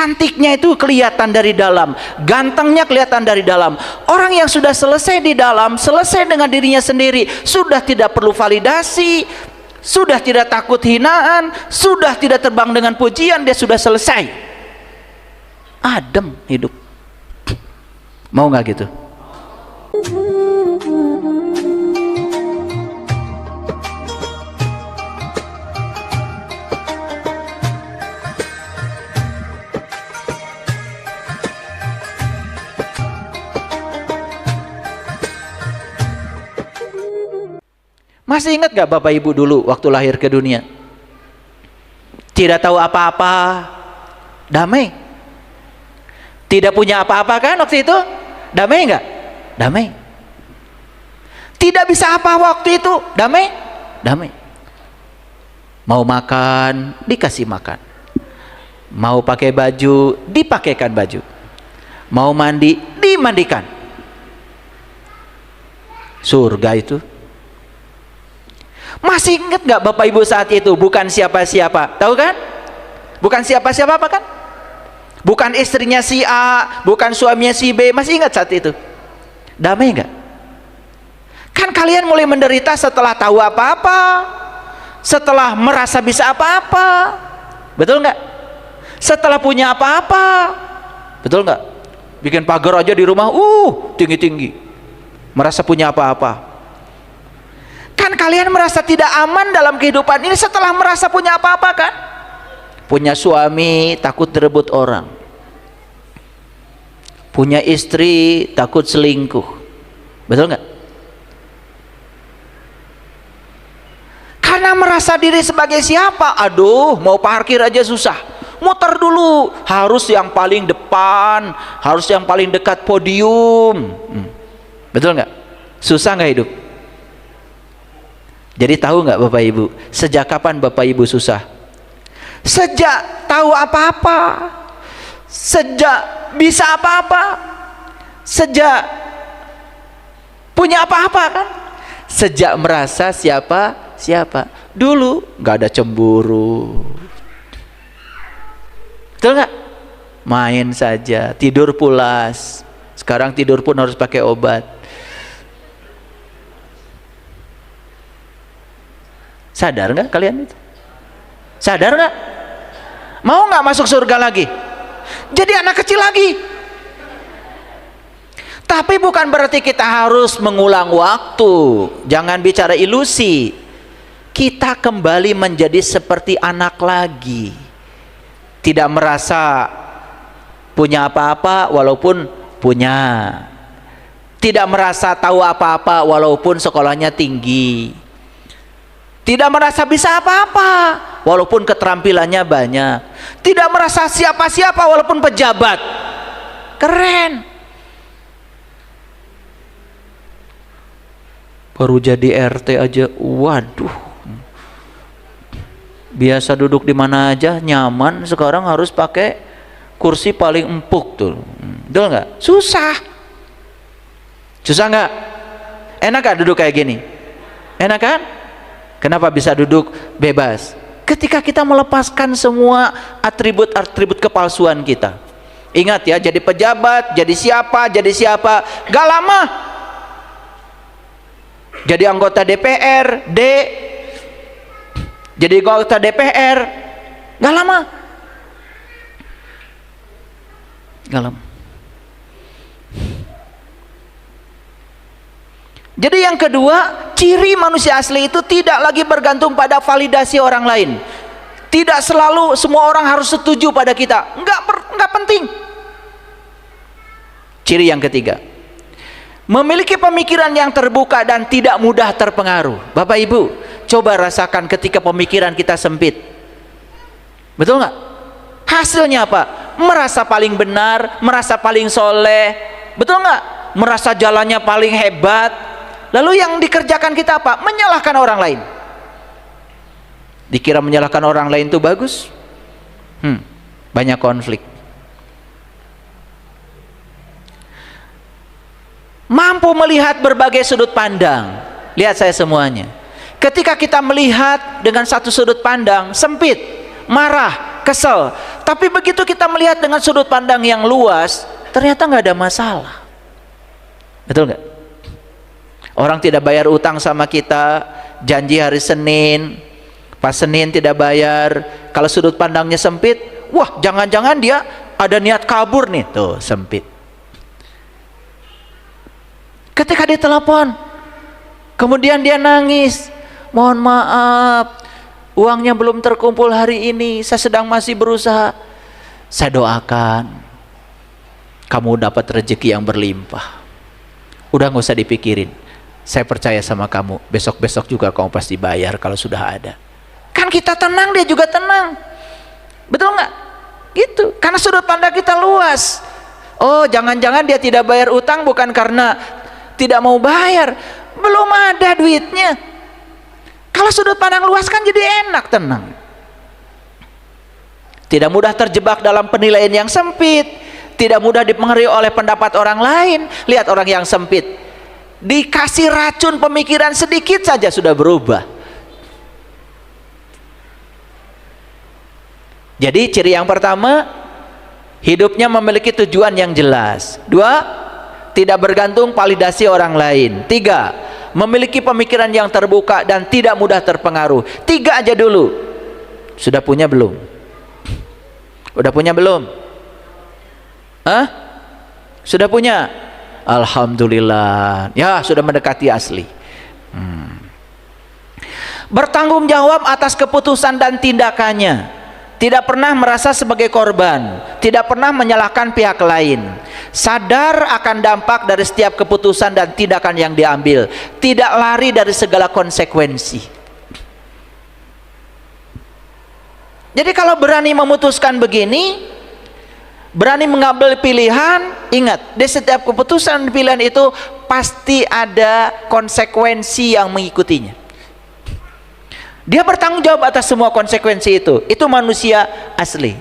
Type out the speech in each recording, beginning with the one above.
Cantiknya itu kelihatan dari dalam, gantengnya kelihatan dari dalam. Orang yang sudah selesai di dalam, selesai dengan dirinya sendiri, sudah tidak perlu validasi, sudah tidak takut hinaan, sudah tidak terbang dengan pujian, dia sudah selesai. Adem hidup. Mau nggak gitu? Masih ingat gak Bapak Ibu dulu waktu lahir ke dunia? Tidak tahu apa-apa, damai. Tidak punya apa-apa kan waktu itu? Damai gak? Damai. Tidak bisa apa waktu itu? Damai? Damai. Mau makan, dikasih makan. Mau pakai baju, dipakaikan baju. Mau mandi, dimandikan. Surga itu. Masih ingat gak Bapak Ibu saat itu? Bukan siapa-siapa, tahu kan? Bukan siapa-siapa apa kan? Bukan istrinya si A, bukan suaminya si B. Masih ingat saat itu? Damai gak? Kan kalian mulai menderita setelah tahu apa-apa, setelah merasa bisa apa-apa, betul gak? Setelah punya apa-apa, betul gak? Bikin pagar aja di rumah, tinggi-tinggi, merasa punya apa-apa. Kan kalian merasa tidak aman dalam kehidupan ini setelah merasa punya apa-apa kan? Punya suami takut direbut orang, punya istri takut selingkuh, betul nggak? Karena merasa diri sebagai siapa? Aduh, mau parkir aja susah, muter dulu, harus yang paling depan, harus yang paling dekat podium. Betul nggak? Susah nggak hidup? Jadi tahu nggak Bapak Ibu, sejak kapan Bapak Ibu susah? Sejak tahu apa-apa, sejak bisa apa-apa, sejak punya apa-apa kan? Sejak merasa siapa? Dulu nggak ada cemburu, betul nggak? Main saja, tidur pulas. Sekarang tidur pun harus pakai obat. Sadar nggak kalian itu? Sadar nggak? Mau nggak masuk surga lagi? Jadi anak kecil lagi. Tapi bukan berarti kita harus mengulang waktu. Jangan bicara ilusi. Kita kembali menjadi seperti anak lagi. Tidak merasa punya apa-apa walaupun punya. Tidak merasa tahu apa-apa walaupun sekolahnya tinggi. Tidak merasa bisa apa-apa walaupun keterampilannya banyak. Tidak merasa siapa-siapa walaupun pejabat. Keren. Baru jadi RT aja, waduh. Biasa duduk di mana aja nyaman, sekarang harus pakai kursi paling empuk tuh. Betul nggak? Susah. Susah nggak? Enak gak duduk kayak gini? Enak kan? Kenapa bisa duduk bebas? Ketika kita melepaskan semua atribut-atribut kepalsuan kita. Ingat ya, jadi pejabat, jadi siapa, gak lama. Jadi anggota DPR, jadi anggota DPR, gak lama. Gak lama. Jadi yang kedua, ciri manusia asli itu tidak lagi bergantung pada validasi orang lain. Tidak selalu semua orang harus setuju pada kita. Enggak penting. Ciri yang ketiga, memiliki pemikiran yang terbuka dan tidak mudah terpengaruh. Bapak Ibu, coba rasakan ketika pemikiran kita sempit. Betul nggak? Hasilnya apa? Merasa paling benar, merasa paling soleh. Betul nggak? Merasa jalannya paling hebat. Lalu yang dikerjakan kita apa? Menyalahkan orang lain. Dikira menyalahkan orang lain itu bagus? Banyak konflik. Mampu melihat berbagai sudut pandang. Lihat saya semuanya. Ketika kita melihat dengan satu sudut pandang sempit, marah, kesel, Tapi begitu kita melihat dengan sudut pandang yang luas, ternyata nggak ada masalah. Betul nggak? Orang tidak bayar utang sama kita, janji hari Senin, pas Senin tidak bayar. Kalau sudut pandangnya sempit, wah jangan-jangan dia ada niat kabur nih, tuh sempit. Ketika dia telepon, kemudian dia nangis, mohon maaf, uangnya belum terkumpul hari ini, saya sedang masih berusaha. Saya doakan kamu dapat rezeki yang berlimpah. Udah nggak usah dipikirin, saya percaya sama kamu, besok-besok juga kamu pasti bayar kalau sudah ada. Kan kita tenang, dia juga tenang. Betul nggak? Gitu, karena sudut pandang kita luas. Oh, jangan-jangan dia tidak bayar utang bukan karena tidak mau bayar, belum ada duitnya. Kalau sudut pandang luas kan jadi enak, tenang. Tidak mudah terjebak dalam penilaian yang sempit, tidak mudah dipengaruhi oleh pendapat orang lain. Lihat orang yang sempit, dikasih racun pemikiran sedikit saja sudah berubah. Jadi ciri yang pertama, hidupnya memiliki tujuan yang jelas. 2, tidak bergantung validasi orang lain. 3, memiliki pemikiran yang terbuka dan tidak mudah terpengaruh. 3 aja dulu. Sudah punya belum? Udah punya belum? Hah? Sudah punya? Alhamdulillah. Ya, sudah mendekati asli. Bertanggung jawab atas keputusan dan tindakannya. Tidak pernah merasa sebagai korban, tidak pernah menyalahkan pihak lain. Sadar akan dampak dari setiap keputusan dan tindakan yang diambil, tidak lari dari segala konsekuensi. Jadi kalau berani memutuskan begini, berani mengambil pilihan, ingat, di setiap keputusan pilihan itu pasti ada konsekuensi yang mengikutinya. Dia bertanggung jawab atas semua konsekuensi itu. Itu manusia asli.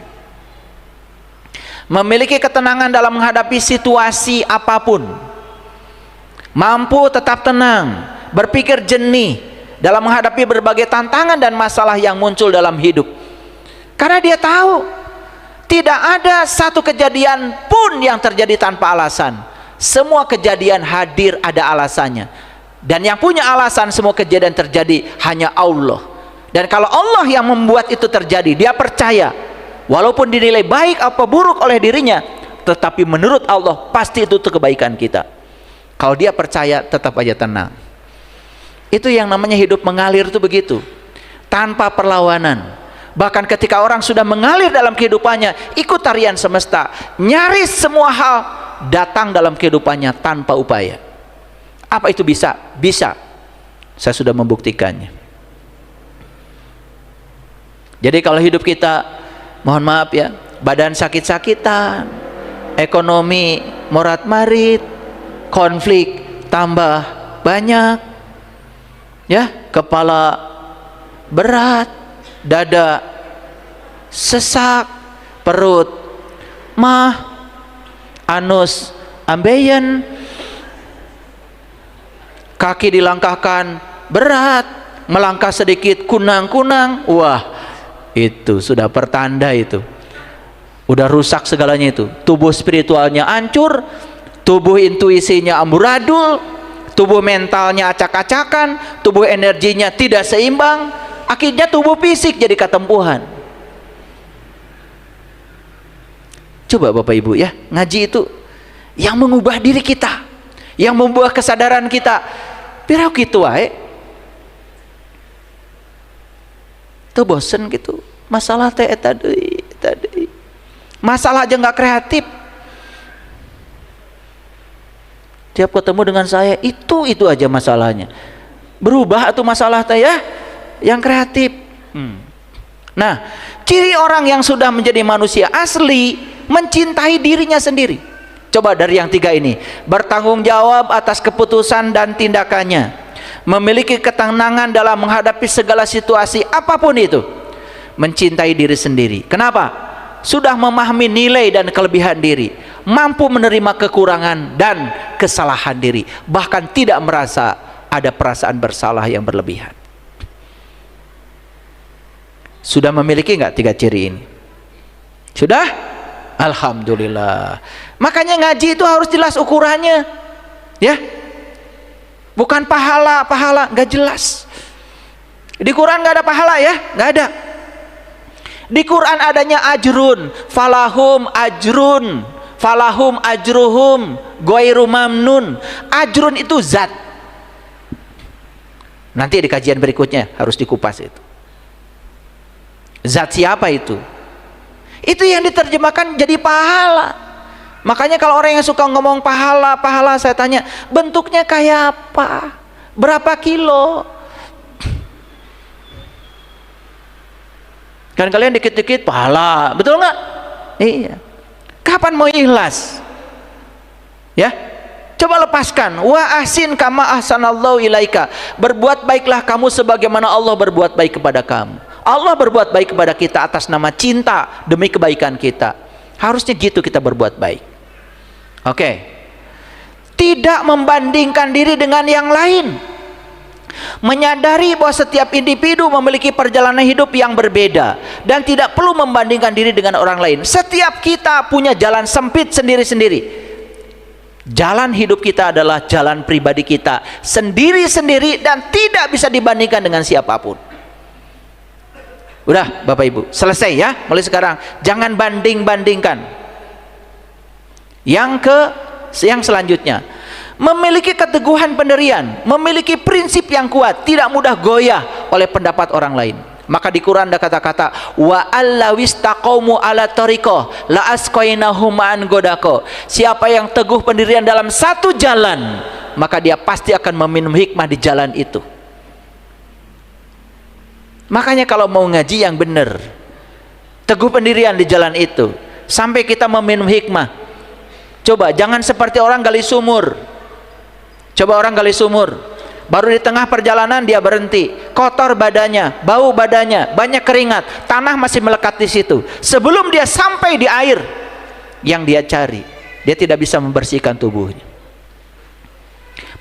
Memiliki ketenangan dalam menghadapi situasi apapun. Mampu tetap tenang, berpikir jernih dalam menghadapi berbagai tantangan dan masalah yang muncul dalam hidup. Karena dia tahu tidak ada satu kejadian pun yang terjadi tanpa alasan. Semua kejadian hadir ada alasannya. Dan yang punya alasan semua kejadian terjadi hanya Allah. Dan kalau Allah yang membuat itu terjadi, dia percaya walaupun dinilai baik apa buruk oleh dirinya, tetapi menurut Allah pasti itu kebaikan kita. Kalau dia percaya, tetap aja tenang. Itu yang namanya hidup mengalir, itu begitu, tanpa perlawanan. Bahkan ketika orang sudah mengalir dalam kehidupannya, ikut tarian semesta, nyaris semua hal datang dalam kehidupannya tanpa upaya. Apa itu bisa? Bisa. Saya sudah membuktikannya. Jadi kalau hidup kita, mohon maaf ya, badan sakit-sakitan, ekonomi morat-marit, konflik tambah banyak, ya, kepala berat, dada sesak, perut mah, anus ambeien, kaki dilangkahkan berat, melangkah sedikit kunang-kunang, wah, itu sudah pertanda, itu udah rusak segalanya. Itu tubuh spiritualnya hancur, tubuh intuisinya amburadul, tubuh mentalnya acak-acakan, tubuh energinya tidak seimbang, akhirnya tubuh fisik jadi ketempuhan. Coba Bapak Ibu ya, ngaji itu yang mengubah diri kita, yang membuat kesadaran kita. Pirau gitu wae, tuh bosen gitu, masalah teh tadi masalah aja nggak kreatif. Tiap ketemu dengan saya itu aja masalahnya. Berubah atau masalah teh ya yang kreatif. Nah, ciri orang yang sudah menjadi manusia asli, mencintai dirinya sendiri. Coba dari yang 3 ini, bertanggung jawab atas keputusan dan tindakannya, memiliki ketenangan dalam menghadapi segala situasi apapun itu, mencintai diri sendiri. Kenapa? Sudah memahami nilai dan kelebihan diri, mampu menerima kekurangan dan kesalahan diri, bahkan tidak merasa ada perasaan bersalah yang berlebihan. Sudah memiliki nggak 3 ciri ini? Sudah? Alhamdulillah. Makanya ngaji itu harus jelas ukurannya, ya. Bukan pahala nggak jelas. Di Quran nggak ada pahala, ya, nggak ada. Di Quran adanya ajrun, falahum ajrun, falahum ajruhum, ghairu mamnun. Ajrun itu zat. Nanti di kajian berikutnya harus dikupas itu. Zat siapa itu? Itu yang diterjemahkan jadi pahala. Makanya kalau orang yang suka ngomong pahala, saya tanya, bentuknya kayak apa? Berapa kilo? Kan kalian dikit-dikit pahala, betul nggak? Iya. Kapan mau ikhlas? Ya, coba lepaskan. Wa ahsin kama ahsanallahu ilaika. Berbuat baiklah kamu sebagaimana Allah berbuat baik kepada kamu. Allah berbuat baik kepada kita atas nama cinta demi kebaikan kita. Harusnya gitu kita berbuat baik. Oke. Tidak membandingkan diri dengan yang lain. Menyadari bahwa setiap individu memiliki perjalanan hidup yang berbeda dan tidak perlu membandingkan diri dengan orang lain. Setiap kita punya jalan sempit sendiri-sendiri. Jalan hidup kita adalah jalan pribadi kita sendiri-sendiri dan tidak bisa dibandingkan dengan siapapun. Udah Bapak Ibu, selesai ya. Mulai sekarang jangan banding-bandingkan. Yang selanjutnya, memiliki keteguhan pendirian, memiliki prinsip yang kuat, tidak mudah goyah oleh pendapat orang lain. Maka di Quran ada kata-kata wa allawistaqaumu ala tariqah la asqainahum an godako. Siapa yang teguh pendirian dalam satu jalan, maka dia pasti akan meminum hikmah di jalan itu. Makanya kalau mau ngaji yang benar, teguh pendirian di jalan itu sampai kita meminum hikmah. Coba jangan seperti orang gali sumur. Coba orang gali sumur, baru di tengah perjalanan dia berhenti, kotor badannya, bau badannya, banyak keringat, tanah masih melekat di situ. Sebelum dia sampai di air yang dia cari, dia tidak bisa membersihkan tubuhnya.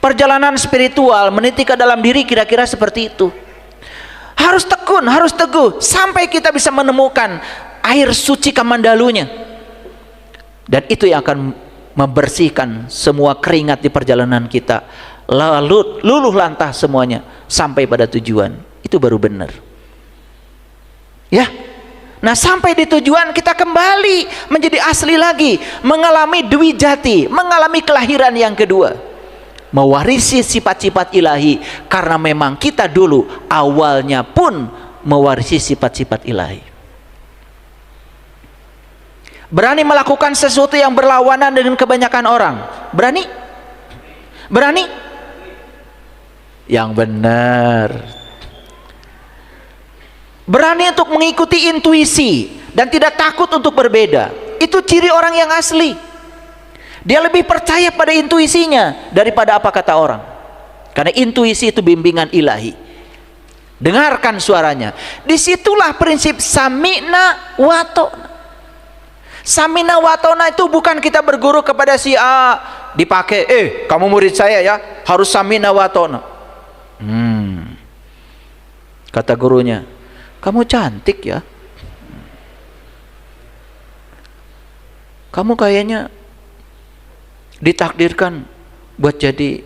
Perjalanan spiritual meniti ke dalam diri kira-kira seperti itu. Harus tekun, harus teguh sampai kita bisa menemukan air suci Kamandalunya. Dan itu yang akan membersihkan semua keringat di perjalanan kita, lalu luluh lantah semuanya sampai pada tujuan. Itu baru benar, ya. Nah sampai di tujuan kita kembali menjadi asli lagi, mengalami dwi jati, mengalami kelahiran yang kedua, mewarisi sifat-sifat ilahi, karena memang kita dulu awalnya pun mewarisi sifat-sifat ilahi. Berani melakukan sesuatu yang berlawanan dengan kebanyakan orang. Berani? Berani? Yang benar. Berani untuk mengikuti intuisi dan tidak takut untuk berbeda. Itu ciri orang yang asli. Dia lebih percaya pada intuisinya daripada apa kata orang. Karena intuisi itu bimbingan ilahi. Dengarkan suaranya. Disitulah prinsip sami'na wa ta'na. Samina watona itu bukan kita berguru kepada si A dipakai, kamu murid saya ya, harus samina watona. Kata gurunya, kamu cantik ya, kamu kayaknya ditakdirkan buat jadi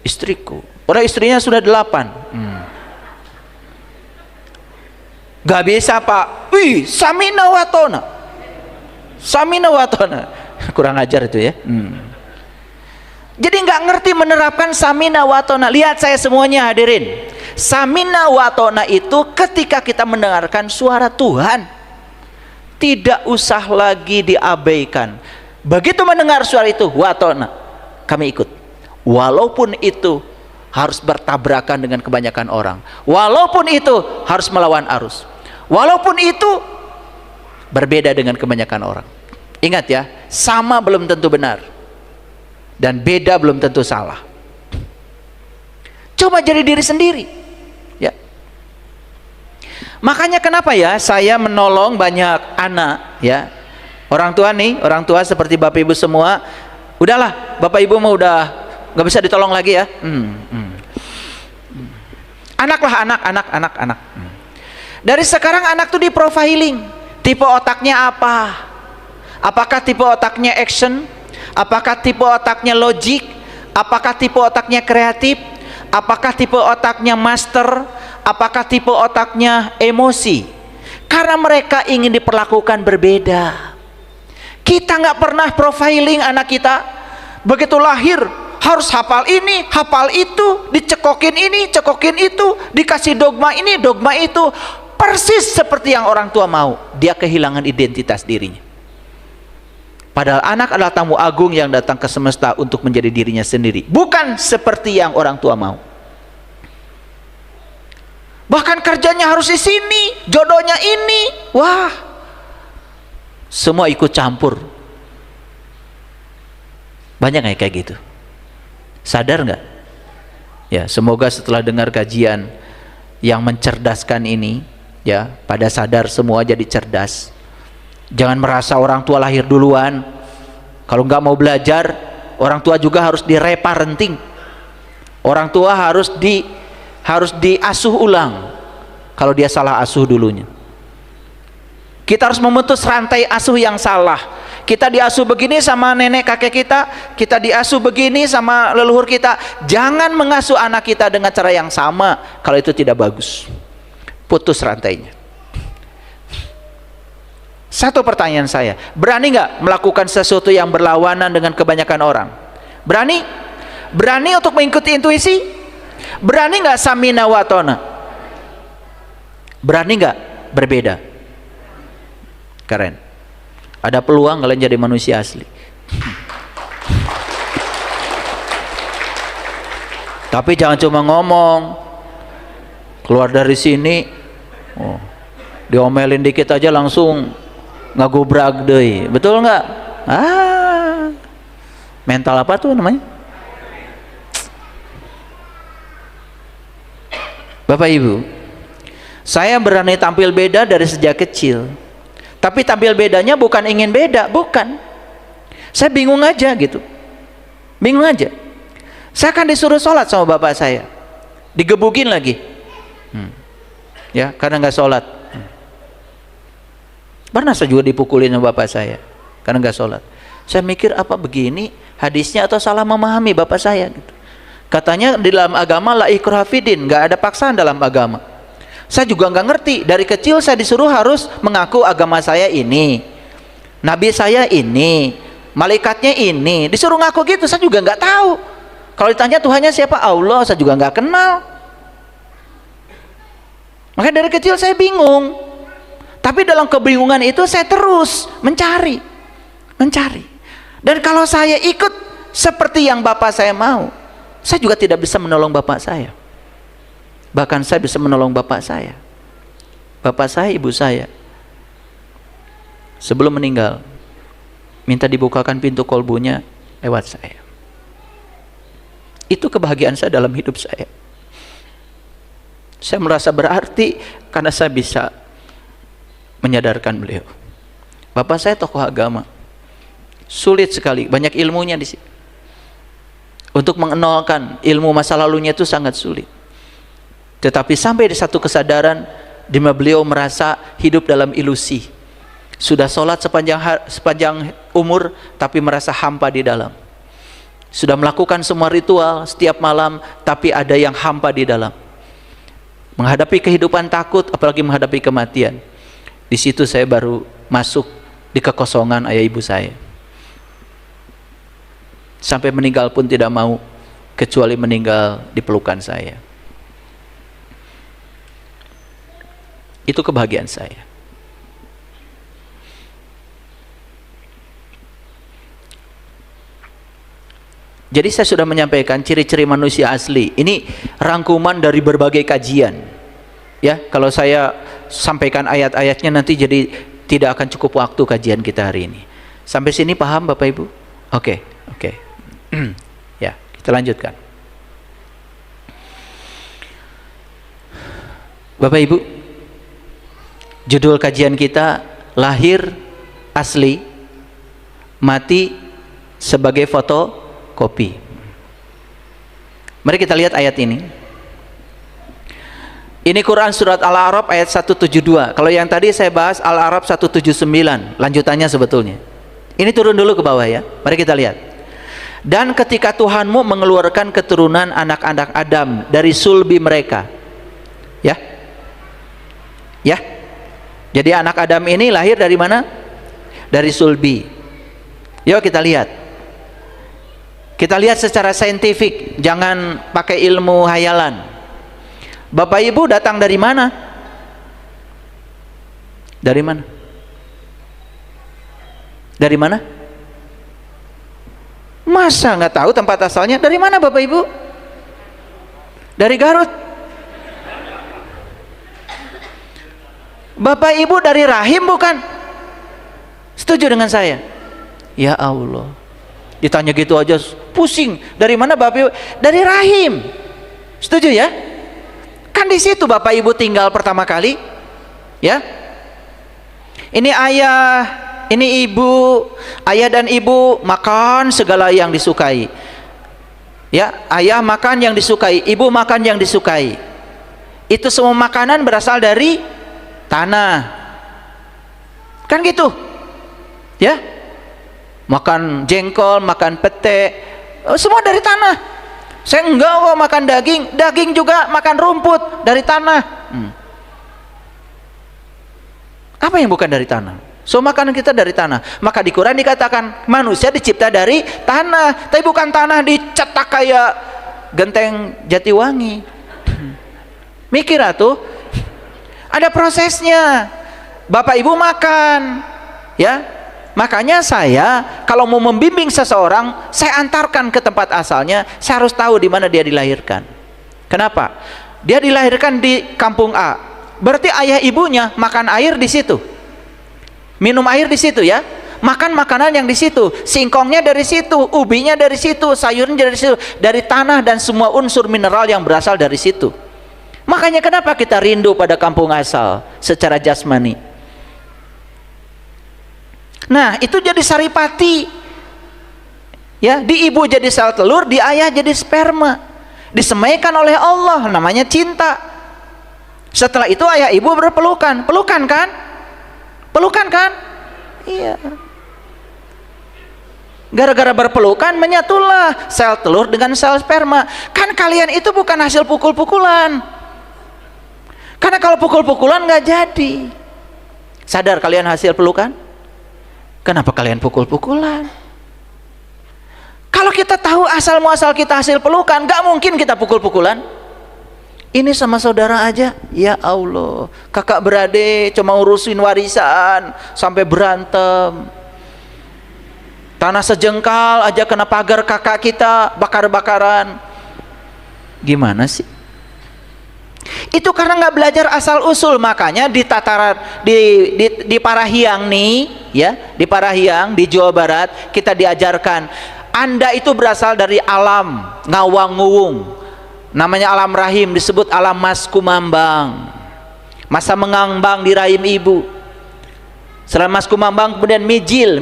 istriku. Orang istrinya sudah 8. Gak bisa Pak. Wih, samina watona. Samina watona. Kurang ajar itu ya. Jadi nggak ngerti menerapkan samina watona. Lihat saya semuanya hadirin. Samina watona itu ketika kita mendengarkan suara Tuhan, tidak usah lagi diabaikan. Begitu mendengar suara itu, watona, kami ikut. Walaupun itu harus bertabrakan dengan kebanyakan orang, walaupun itu harus melawan arus, walaupun itu berbeda dengan kebanyakan orang. Ingat ya, sama belum tentu benar dan beda belum tentu salah. Coba jadi diri sendiri ya. Makanya kenapa ya saya menolong banyak anak ya, orang tua nih, orang tua seperti Bapak Ibu semua. Udahlah, Bapak Ibu mau udah nggak bisa ditolong lagi ya. Anak. Dari sekarang anak tuh di profiling. Tipe otaknya apa? Apakah tipe otaknya action? Apakah tipe otaknya logik? Apakah tipe otaknya kreatif? Apakah tipe otaknya master? Apakah tipe otaknya emosi? Karena mereka ingin diperlakukan berbeda. Kita nggak pernah profiling anak kita. Begitu lahir harus hafal ini, hafal itu, dicekokin ini, cekokin itu, dikasih dogma ini, dogma itu, persis seperti yang orang tua mau. Dia kehilangan identitas dirinya. Padahal anak adalah tamu agung yang datang ke semesta untuk menjadi dirinya sendiri, bukan seperti yang orang tua mau. Bahkan kerjanya harus di sini, jodohnya ini. Wah, semua ikut campur. Banyak nggak kayak gitu? Sadar nggak? Ya, semoga setelah dengar kajian yang mencerdaskan ini, ya, pada sadar semua jadi cerdas. Jangan merasa orang tua lahir duluan. Kalau nggak mau belajar, orang tua juga harus direparenting. Orang tua harus diasuh ulang kalau dia salah asuh dulunya. Kita harus memutus rantai asuh yang salah. Kita diasuh begini sama nenek kakek kita, kita diasuh begini sama leluhur kita. Jangan mengasuh anak kita dengan cara yang sama kalau itu tidak bagus. Putus rantainya. Satu pertanyaan saya, berani nggak melakukan sesuatu yang berlawanan dengan kebanyakan orang? Berani? Berani untuk mengikuti intuisi? Berani nggak samina wa tona? Berani nggak berbeda? Keren. Ada peluang kalian jadi manusia asli. Tapi jangan cuma ngomong. Keluar dari sini, diomelin dikit aja langsung ngagubrak deh. Betul nggak? Mental apa tuh namanya? Bapak Ibu, saya berani tampil beda dari sejak kecil. Tapi tampil bedanya bukan ingin beda, bukan. Saya bingung aja gitu. Bingung aja. Saya akan disuruh sholat sama bapak saya. Digebukin lagi. Ya, karena nggak sholat. Pernah saya juga dipukulin sama bapak saya karena nggak sholat. Saya mikir apa begini hadisnya atau salah memahami bapak saya gitu. Katanya di dalam agama la ikraha fidin, nggak ada paksaan dalam agama. Saya juga nggak ngerti. Dari kecil saya disuruh harus mengaku agama saya ini, nabi saya ini, malaikatnya ini, disuruh ngaku gitu. Saya juga nggak tahu. Kalau ditanya Tuhannya siapa, Allah, saya juga nggak kenal. Makanya dari kecil saya bingung. Tapi dalam kebingungan itu saya terus mencari. Dan kalau saya ikut seperti yang bapak saya mau, saya juga tidak bisa menolong bapak saya. Bahkan saya bisa menolong bapak saya. Bapak saya, ibu saya, sebelum meninggal, minta dibukakan pintu kolbunya lewat saya. Itu kebahagiaan saya dalam hidup saya. Saya merasa berarti karena saya bisa menyadarkan beliau. Bapak saya tokoh agama. Sulit sekali, banyak ilmunya di sini. Untuk mengenalkan ilmu masa lalunya itu sangat sulit. Tetapi sampai di satu kesadaran di mana beliau merasa hidup dalam ilusi. Sudah sholat sepanjang umur tapi merasa hampa di dalam. Sudah melakukan semua ritual setiap malam tapi ada yang hampa di dalam. Menghadapi kehidupan takut, apalagi menghadapi kematian. Di situ saya baru masuk di kekosongan ayah ibu saya. Sampai meninggal pun tidak mau kecuali meninggal di pelukan saya. Itu kebahagiaan saya. Jadi saya sudah menyampaikan ciri-ciri manusia asli. Ini rangkuman dari berbagai kajian. Ya, kalau saya sampaikan ayat-ayatnya nanti jadi tidak akan cukup waktu kajian kita hari ini. Sampai sini paham Bapak Ibu? Oke. Ya, kita lanjutkan. Bapak Ibu, judul kajian kita lahir asli, mati sebagai fotokopi. Mari kita lihat ayat ini. Ini Quran surat Al-A'raf ayat 172. Kalau yang tadi saya bahas Al-A'raf 179, lanjutannya sebetulnya. Ini turun dulu ke bawah ya. Mari kita lihat. Dan ketika Tuhanmu mengeluarkan keturunan anak-anak Adam dari sulbi mereka. Ya. Ya. Jadi anak Adam ini lahir dari mana? Dari sulbi. Yuk kita lihat. Kita lihat secara saintifik, jangan pakai ilmu hayalan. Bapak Ibu datang dari mana? Dari mana? Dari mana? Masa nggak tahu tempat asalnya? Dari mana Bapak Ibu? Dari Garut. Bapak Ibu dari rahim bukan? Setuju dengan saya? Ya Allah, ditanya gitu aja pusing. Dari mana Bapak Ibu? Dari rahim. Setuju ya? Kan di situ Bapak Ibu tinggal pertama kali, ya. Ini ayah, ini ibu, ayah dan ibu makan segala yang disukai. Ya, ayah makan yang disukai, ibu makan yang disukai. Itu semua makanan berasal dari tanah. Kan gitu. Ya. Makan jengkol, makan pete, semua dari tanah. Saya enggak kok makan daging, daging juga makan rumput dari tanah. Apa yang bukan dari tanah? So makanan kita dari tanah. Maka di Quran dikatakan manusia dicipta dari tanah, tapi bukan tanah dicetak kayak genteng Jatiwangi. Mikir atuh, ada prosesnya. Bapak Ibu makan, ya. Makanya saya kalau mau membimbing seseorang, saya antarkan ke tempat asalnya. Saya harus tahu di mana dia dilahirkan. Kenapa? Dia dilahirkan di kampung A. Berarti ayah ibunya makan air di situ, minum air di situ ya, makan makanan yang di situ, singkongnya dari situ, ubinya dari situ, sayurnya dari situ, dari tanah dan semua unsur mineral yang berasal dari situ. Makanya kenapa kita rindu pada kampung asal secara jasmani. Nah, itu jadi saripati. Ya, di ibu jadi sel telur, di ayah jadi sperma. Disemaikan oleh Allah, namanya cinta. Setelah itu ayah ibu berpelukan. Pelukan kan? Pelukan kan? Iya. Gara-gara berpelukan menyatulah sel telur dengan sel sperma. Kan kalian itu bukan hasil pukul-pukulan. Karena kalau pukul-pukulan nggak jadi. Sadar kalian hasil pelukan? Kenapa kalian pukul-pukulan? Kalau kita tahu asal muasal kita hasil pelukan, gak mungkin kita pukul-pukulan. Ini sama saudara aja, ya Allah, kakak beradik cuma urusin warisan sampai berantem. Tanah sejengkal aja kena pagar kakak kita, bakar-bakaran. Gimana sih? Itu karena nggak belajar asal usul. Makanya di tataran di Parahiang nih ya, di Parahiang di Jawa Barat kita diajarkan Anda itu berasal dari alam ngawang-nguwung, namanya alam rahim, disebut alam mas kumambang, masa mengambang di rahim ibu. Setelah mas kumambang kemudian mijil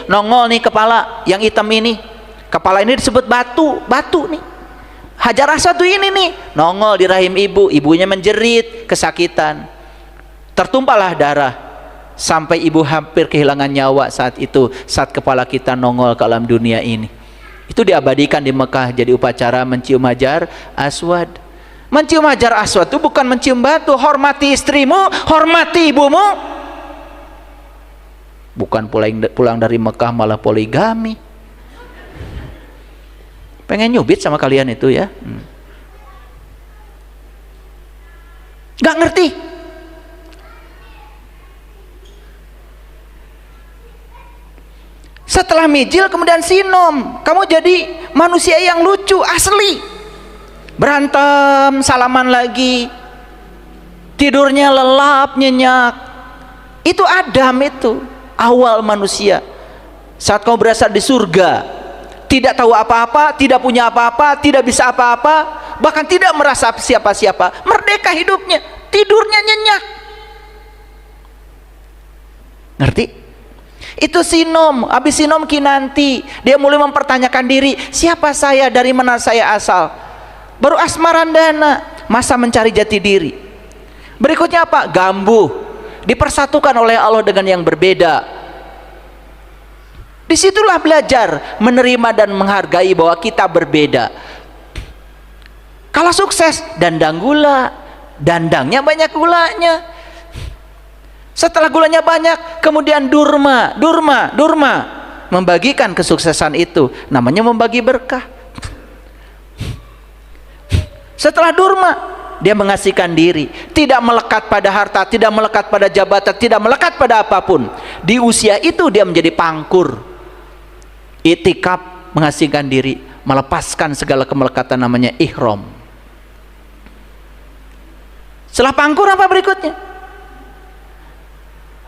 nongol nih kepala yang hitam ini, kepala ini disebut batu nih. Hajar Aswad tuh ini nih nongol di rahim ibu, ibunya menjerit kesakitan, tertumpahlah darah sampai ibu hampir kehilangan nyawa saat itu, saat kepala kita nongol ke alam dunia ini. Itu diabadikan di Mekah jadi upacara mencium Hajar Aswad. Mencium Hajar Aswad itu bukan mencium batu. Hormati istrimu, hormati ibumu. Bukan pulang dari Mekah malah poligami. Pengen nyubit sama kalian itu ya. Gak ngerti. Setelah mijil kemudian sinom, kamu jadi manusia yang lucu asli. Berantem, salaman lagi, tidurnya lelap, nyenyak. Itu Adam, itu awal manusia. Saat kamu berasal di surga, tidak tahu apa-apa, tidak punya apa-apa, tidak bisa apa-apa, bahkan tidak merasa siapa-siapa, merdeka hidupnya, tidurnya nyenyak. Ngerti? Itu sinom. Habis sinom kinanti, dia mulai mempertanyakan diri, siapa saya, dari mana saya asal. Baru asmarandana, masa mencari jati diri. Berikutnya apa? Gambuh, dipersatukan oleh Allah dengan yang berbeda. Disitulah belajar menerima dan menghargai bahwa kita berbeda. Kalau sukses, dandang gula, dandangnya banyak gulanya. Setelah gulanya banyak, kemudian durma, membagikan kesuksesan itu, namanya membagi berkah. Setelah durma, dia mengasihkan diri, tidak melekat pada harta, tidak melekat pada jabatan, tidak melekat pada apapun. Di usia itu dia menjadi pangkur, itikaf, mengasihkan diri, melepaskan segala kemelekatan, namanya ihram. Setelah pangkur apa berikutnya?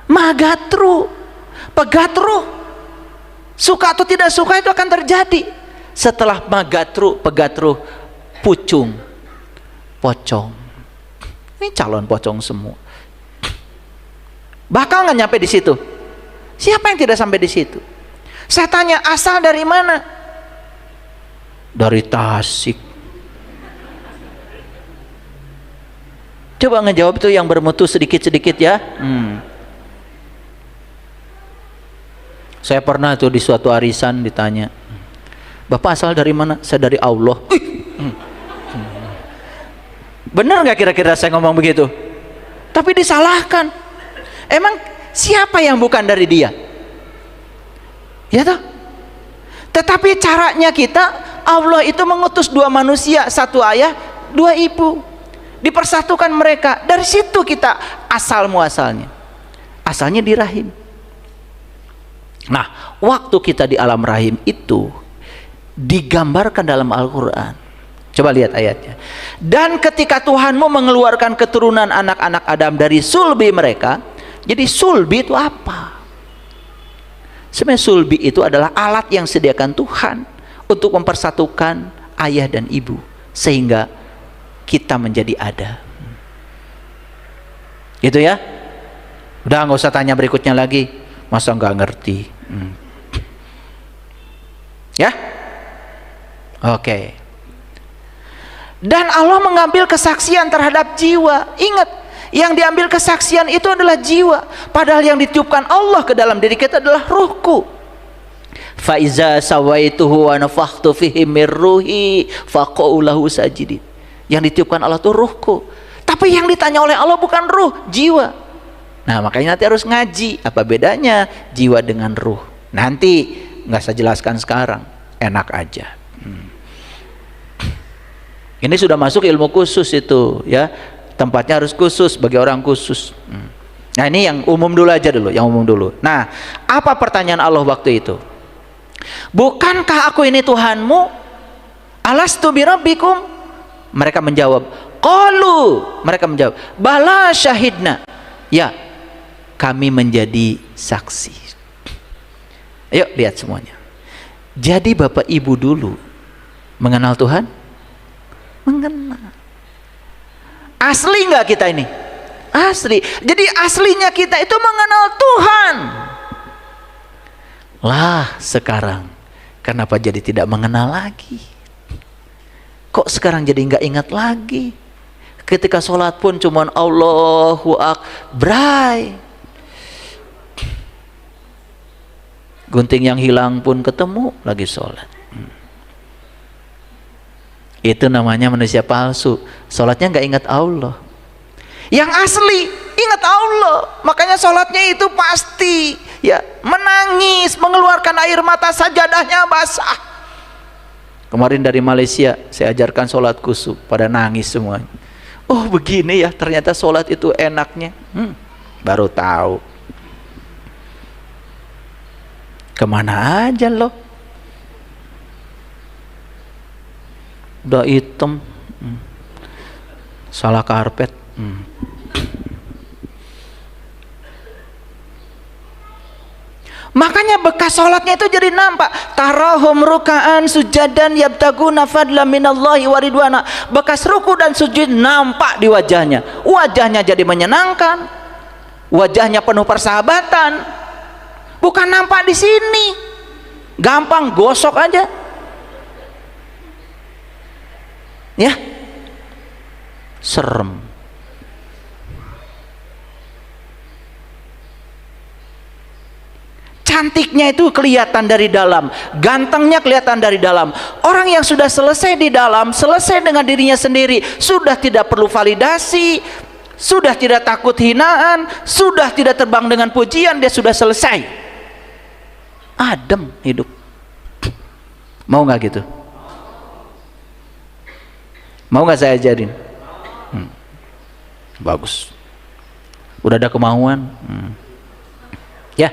Magatru, pegatru. Suka atau tidak suka itu akan terjadi. Setelah magatru, pegatru, pucung, pocong. Ini calon pocong semua. Bakal nggak nyampe di situ? Siapa yang tidak sampai di situ? Saya tanya, asal dari mana? Dari Tasik. Coba ngejawab itu yang bermutu sedikit-sedikit ya. Saya pernah tuh di suatu arisan ditanya, Bapak asal dari mana? Saya dari Allah. Benar nggak kira-kira saya ngomong begitu? Tapi disalahkan. Emang siapa yang bukan dari dia? Ya toh? Tetapi caranya kita, Allah itu mengutus dua manusia, satu ayah, dua ibu, dipersatukan mereka. Dari situ kita asal muasalnya, asalnya di rahim. Nah, waktu kita di alam rahim itu digambarkan dalam Al-Quran. Coba lihat ayatnya. Dan ketika Tuhanmu mengeluarkan keturunan anak-anak Adam dari sulbi mereka. Jadi sulbi itu apa? Sebenarnya sulbi itu adalah alat yang disediakan Tuhan untuk mempersatukan ayah dan ibu sehingga kita menjadi ada. Gitu ya. Udah nggak usah tanya berikutnya lagi. Masa nggak ngerti? Ya, oke. Dan Allah mengambil kesaksian terhadap jiwa. Ingat, yang diambil kesaksian itu adalah jiwa, padahal yang ditiupkan Allah ke dalam diri kita adalah ruhku. Fa iza sawaituhu wa nafakhtu fihi mir ruhi faqa'u lahu sajidin. Yang ditiupkan Allah itu ruhku, tapi yang ditanya oleh Allah bukan ruh, jiwa. Nah, makanya nanti harus ngaji apa bedanya jiwa dengan ruh. Nanti nggak saya jelaskan sekarang, enak aja. Ini sudah masuk ilmu khusus itu ya, tempatnya harus khusus bagi orang khusus. Nah, ini yang umum dulu aja dulu, yang umum dulu. Nah, apa pertanyaan Allah waktu itu? Bukankah aku ini Tuhanmu? Alastu birabbikum? Mereka menjawab, qalu, mereka menjawab, bala syahidna. Ya, kami menjadi saksi. Ayo lihat semuanya. Jadi Bapak Ibu dulu mengenal Tuhan? Mengenal. Asli nggak kita ini? Asli. Jadi aslinya kita itu mengenal Tuhan. Lah sekarang kenapa jadi tidak mengenal lagi? Kok sekarang jadi nggak ingat lagi? Ketika sholat pun cuman Allahu Akbar. Gunting yang hilang pun ketemu lagi sholat. Itu namanya manusia palsu. Sholatnya nggak ingat Allah. Yang asli ingat Allah. Makanya sholatnya itu pasti ya menangis, mengeluarkan air mata, sajadahnya basah. Kemarin dari Malaysia saya ajarkan sholat khusyuk, pada nangis semuanya. Oh begini ya, ternyata sholat itu enaknya. Baru tahu. Kemana aja loh? Udah hitam, salah karpet. Makanya bekas sholatnya itu jadi nampak. Tarahum ruka'an sujadan yabtaguna fadla minallahi wa ridwana. Bekas ruku dan sujud nampak di wajahnya. Wajahnya jadi menyenangkan. Wajahnya penuh persahabatan. Bukan nampak di sini. Gampang gosok aja. Ya. Serem. Cantiknya itu kelihatan dari dalam, gantengnya kelihatan dari dalam. Orang yang sudah selesai di dalam, selesai dengan dirinya sendiri, sudah tidak perlu validasi, sudah tidak takut hinaan, sudah tidak terbang dengan pujian, dia sudah selesai. Adem hidup. Mau nggak gitu? Mau nggak saya ajarin? Bagus. Udah ada kemauan. Ya,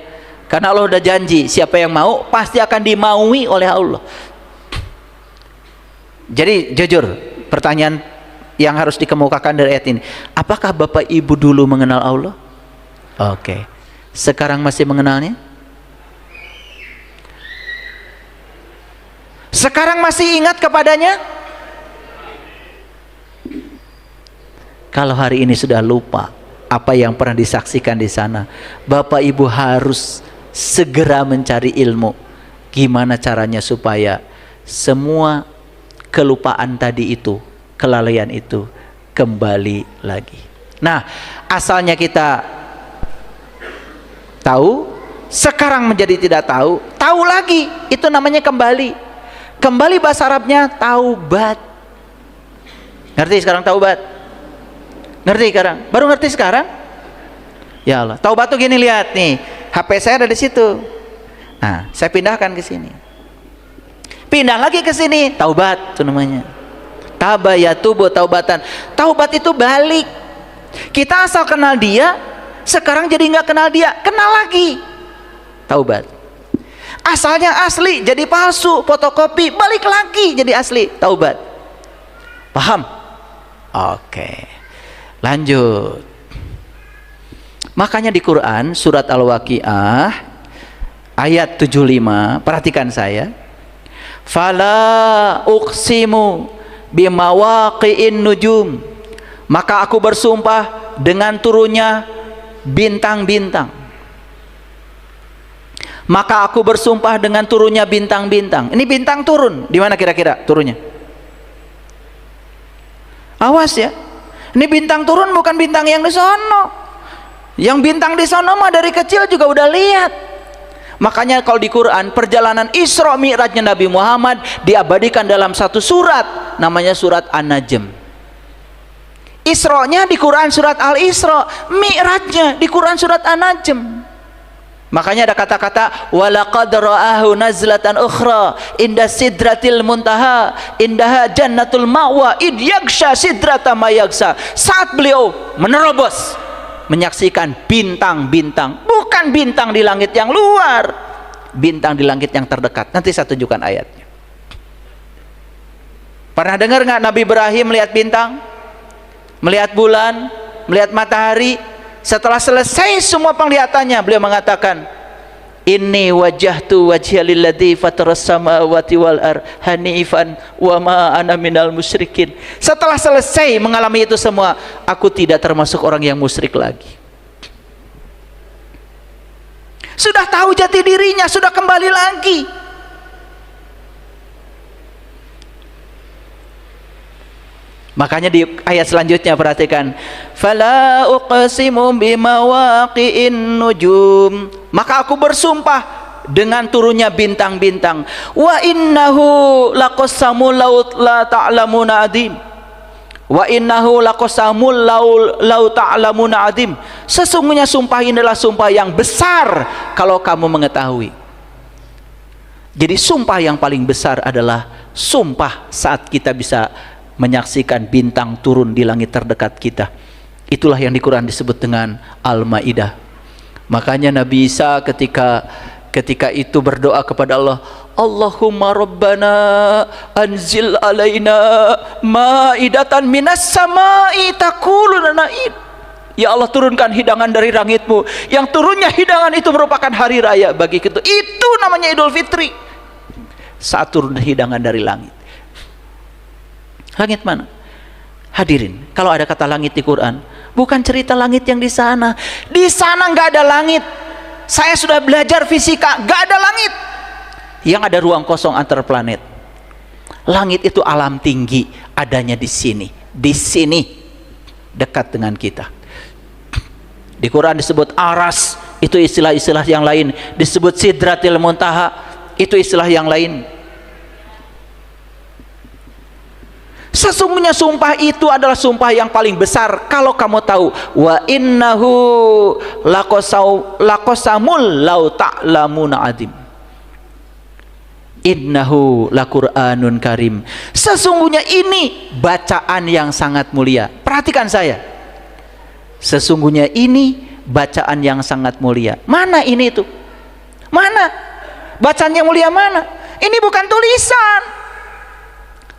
karena Allah udah janji, siapa yang mau pasti akan dimaui oleh Allah. Jadi jujur, pertanyaan yang harus dikemukakan dari ayat ini, apakah Bapak Ibu dulu mengenal Allah? Oke. Sekarang masih mengenalnya? Sekarang masih ingat kepadanya? Kalau hari ini sudah lupa apa yang pernah disaksikan di sana, Bapak Ibu harus segera mencari ilmu. Gimana caranya supaya semua kelupaan tadi itu, kelalaian itu kembali lagi. Nah, asalnya kita tahu, sekarang menjadi tidak tahu, tahu lagi, itu namanya kembali. Kembali bahasa Arabnya taubat. Ngerti sekarang taubat? Ngerti sekarang? Baru ngerti sekarang? Ya Allah, taubat tuh gini, lihat nih, HP saya ada di situ. Nah, saya pindahkan ke sini. Pindah lagi ke sini, taubat itu namanya. Taba yatubu taubatan. Taubat itu balik. Kita asal kenal dia, sekarang jadi nggak kenal dia, kenal lagi. Taubat. Asalnya asli jadi palsu, fotokopi, balik lagi jadi asli, taubat. Paham? Oke. Lanjut. Makanya di Quran surat Al-Waqiah ayat 75, perhatikan saya. Fala uqsimu bimawaqi'in nujum. Maka aku bersumpah dengan turunnya bintang-bintang. Maka aku bersumpah dengan turunnya bintang-bintang. Ini bintang turun, di mana kira-kira turunnya? Awas ya. Ini bintang turun bukan bintang yang di sono. Yang bintang di sono mah dari kecil juga udah lihat. Makanya kalau di Quran perjalanan Isra Mi'rajnya Nabi Muhammad diabadikan dalam satu surat, namanya surat An-Najm. Isra-nya di Quran surat Al-Isra, Mi'rajnya di Quran surat An-Najm. Makanya ada kata-kata walaqad ra'ahu nazlatan ukhra inda sidratil muntaha indaha jannatul ma'wa id yagsha sidrata ma yagsha. Saat beliau menerobos menyaksikan bintang-bintang, bukan bintang di langit yang luar, bintang di langit yang terdekat. Nanti saya tunjukkan ayatnya. Pernah dengar nggak Nabi Ibrahim melihat bintang, melihat bulan, melihat matahari? Setelah selesai semua penglihatannya, beliau mengatakan, inni wajjahtu wajhiya lilladzi fataras samawati wal ardh hanifan wa ma ana minal musyrikin. Setelah selesai mengalami itu semua, aku tidak termasuk orang yang musyrik lagi. Sudah tahu jati dirinya, sudah kembali lagi. Makanya di ayat selanjutnya perhatikan, fala uqsimu bimawaqi'in nujum. Maka aku bersumpah dengan turunnya bintang-bintang. Wa innahu laqasamul la ta'lamuna adim. Wa innahu laqasamul law ta'lamuna adim. Sesungguhnya sumpah ini adalah sumpah yang besar kalau kamu mengetahui. Jadi sumpah yang paling besar adalah sumpah saat kita bisa menyaksikan bintang turun di langit terdekat kita. Itulah yang di Quran disebut dengan Al-Maidah. Makanya Nabi Isa ketika itu berdoa kepada Allah, Allahumma rabbana anzil alaina maidatan minas samai takuluna naid. Ya Allah, turunkan hidangan dari langitmu. Yang turunnya hidangan itu merupakan hari raya bagi kita. Itu namanya Idul Fitri. Saat turun hidangan dari langit. Langit mana? Hadirin, kalau ada kata langit di Quran, bukan cerita langit yang di sana. Di sana nggak ada langit. Saya sudah belajar fisika, nggak ada langit. Yang ada ruang kosong antar planet. Langit itu alam tinggi, adanya di sini. Di sini, dekat dengan kita. Di Quran disebut aras, itu istilah-istilah yang lain. Disebut Sidratil Muntaha, itu istilah yang lain. Sesungguhnya sumpah itu adalah sumpah yang paling besar. Kalau kamu tahu, wa innahu laqasamul law ta'lamuna adim, innahu laqur'anun karim. Sesungguhnya ini bacaan yang sangat mulia. Perhatikan saya, sesungguhnya ini bacaan yang sangat mulia. Mana ini itu? Mana bacaan yang mulia? Mana? Ini bukan tulisan,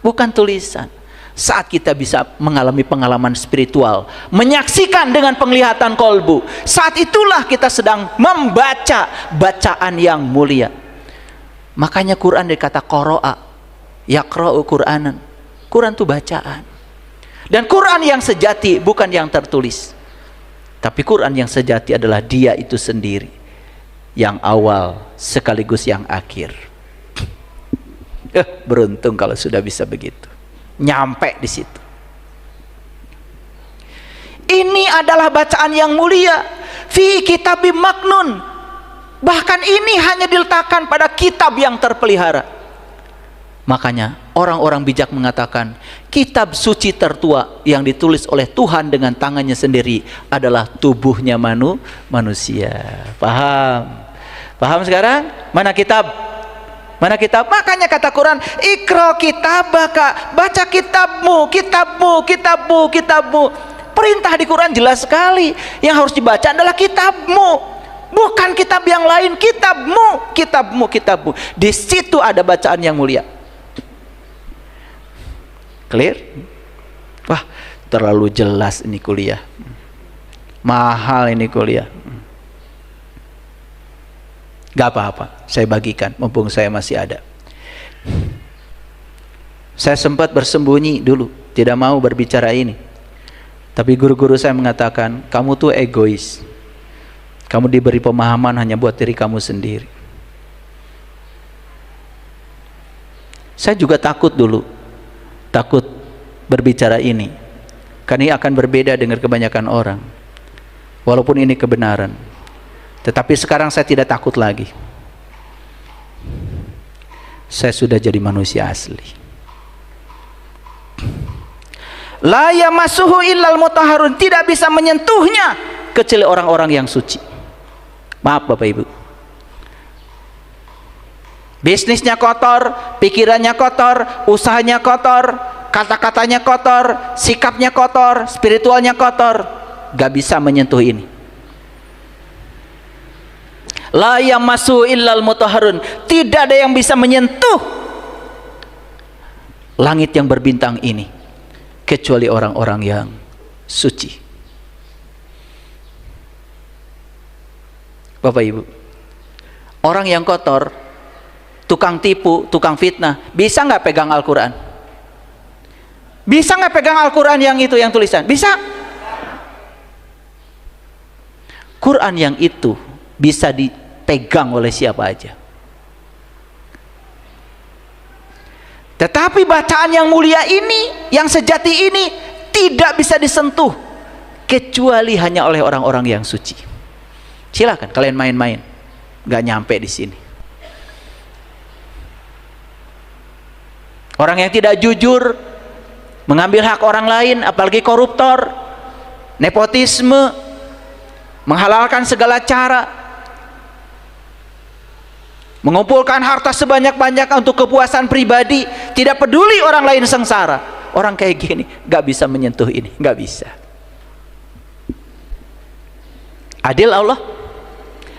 bukan tulisan. Saat kita bisa mengalami pengalaman spiritual, menyaksikan dengan penglihatan kolbu, saat itulah kita sedang membaca bacaan yang mulia. Makanya Quran dikata qara'a, yaqra'u Qur'anan. Quran itu bacaan. Dan Quran yang sejati bukan yang tertulis, tapi Quran yang sejati adalah dia itu sendiri, yang awal sekaligus yang akhir. Beruntung kalau sudah bisa begitu, nyampe di situ. Ini adalah bacaan yang mulia, fi kitabim maknun. Bahkan ini hanya diletakkan pada kitab yang terpelihara. Makanya orang-orang bijak mengatakan kitab suci tertua yang ditulis oleh Tuhan dengan tangannya sendiri adalah tubuhnya manusia. Paham? Paham sekarang? Mana kitab? Mana kitab? Makanya kata Quran, Iqra kitabaka, baca kitabmu, kitabmu, kitabmu, kitabmu. Perintah di Quran jelas sekali, yang harus dibaca adalah kitabmu, bukan kitab yang lain. Kitabmu, kitabmu, kitabmu. Di situ ada bacaan yang mulia. Clear? Wah, terlalu jelas ini kuliah. Mahal ini kuliah. Gak apa-apa, saya bagikan mumpung saya masih ada. Saya sempat bersembunyi dulu, tidak mau berbicara ini. Tapi guru-guru saya mengatakan, kamu tuh egois. Kamu diberi pemahaman hanya buat diri kamu sendiri. Saya juga takut dulu, takut berbicara ini, karena ini akan berbeda dengan kebanyakan orang. Walaupun ini kebenaran, tetapi sekarang saya tidak takut lagi. Saya sudah jadi manusia asli. La yamassuhu illal mutahharun, tidak bisa menyentuhnya kecuali orang-orang yang suci. Maaf Bapak Ibu, bisnisnya kotor, pikirannya kotor, usahanya kotor, kata-katanya kotor, sikapnya kotor, spiritualnya kotor, gak bisa menyentuh ini. La yamassuhu illal mutahharun, tidak ada yang bisa menyentuh langit yang berbintang ini kecuali orang-orang yang suci. Bapak Ibu, orang yang kotor, tukang tipu, tukang fitnah, bisa nggak pegang Al-Quran? Bisa nggak pegang Al-Quran yang itu, yang tulisan? Bisa. Quran yang itu bisa dipegang oleh siapa aja. Tetapi bacaan yang mulia ini, yang sejati ini, tidak bisa disentuh kecuali hanya oleh orang-orang yang suci. Silakan kalian main-main, nggak nyampe di sini. Orang yang tidak jujur, mengambil hak orang lain, apalagi koruptor, nepotisme, menghalalkan segala cara, mengumpulkan harta sebanyak-banyaknya untuk kepuasan pribadi, tidak peduli orang lain sengsara. Orang kayak gini nggak bisa menyentuh ini, nggak bisa. Adil Allah,